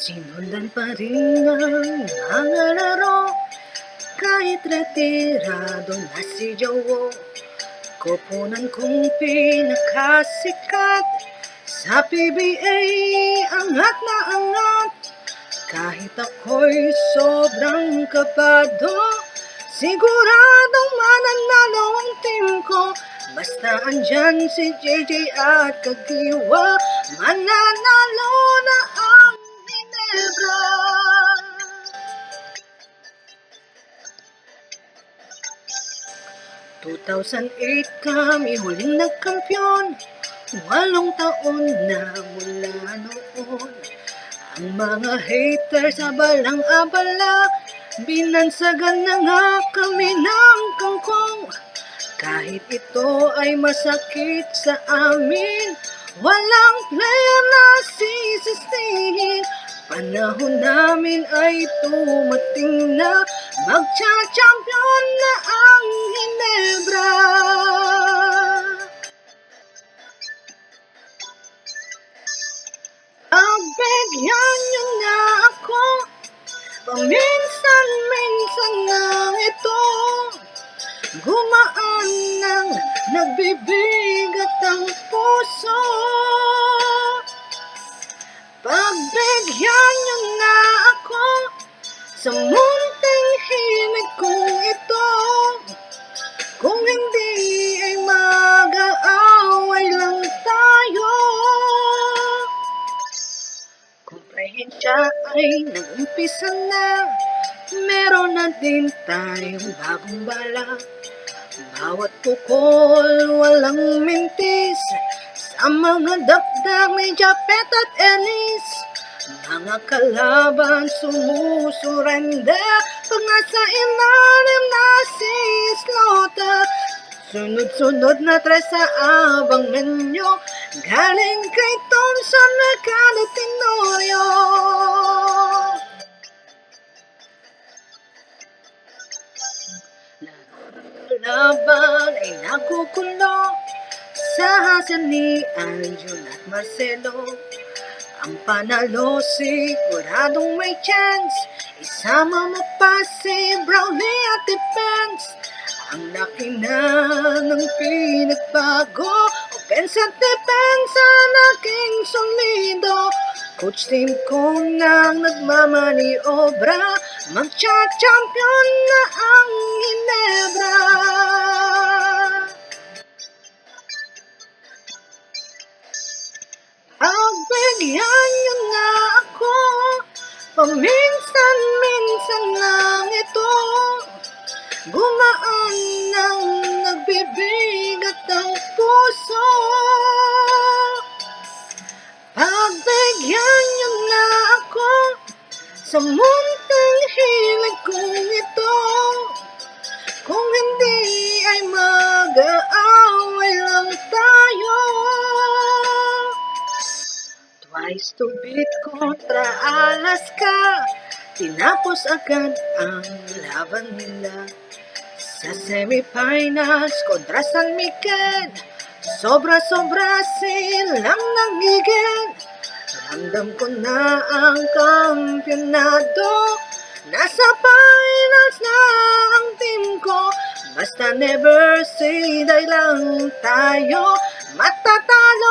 Sinundan pa rin ang mga laro, kahit retirado na si Jowo. Koponan kong pinakasikat sa PBA, angat na angat. Kahit ako'y sobrang kabado, siguradong mananalo ang team ko. Basta andyan si JJ at Kagiwa, mananalo na ang Ginebra. 2008 kami huling nagkampiyon, 8 taon na mula noon. Ang mga haters abalang-abala, binansagan na nga kami ng kangkong. Kahit ito ay masakit sa amin, walang player na sisisihin. Panahon namin ay tumating na, magcha-champion na ang Ginebra. Pagbigyan niyo na ako, paminsan-minsan lang ito. Gumaan ng nagbibigat ang puso. Pagbigyan niyo na ako sa munting himig kong ito. Kung hindi ay mag-aaway lang tayo. Kung presensya ay nag-umpisa na, meron na din tayong bagong balak. Bawat pukol walang mintis, sa mga dapdag may Japet at Ennis. Mga kalaban sumusurrender, pag nasa ilalim na si Slaughter. Sunod-sunod na tres sa abangan nyo, galing kay Thompson Mercado Tenorio. Laban ay nagugulo sa hasan ni Aljun at Marcelo. Ang panalo siguradong may chance, isama mo pa si Brownlee at defense. Ang laki na ng pinagbago, offense at defense ang aking solido. Coach team ko nang nagmamaniobra, magcha-champion na ang Ginebra. Pagbigyan niyo na ako, paminsan-minsan lang ito. Gumaan ng nagbibigat ang puso. Pagbigyan niyo na ako sa munting hilig kong ito. Kung hindi ay mag-aaway lang tayo. Twice to beat kontra Alaska, tinapos agad ang laban nila. Sa semifinals kontra San Miguel, sobra-sobra silang nangigil. Ramdam ko na ang kampyonado, nasa finals na ang team ko. Basta never say die lang tayo, matatalo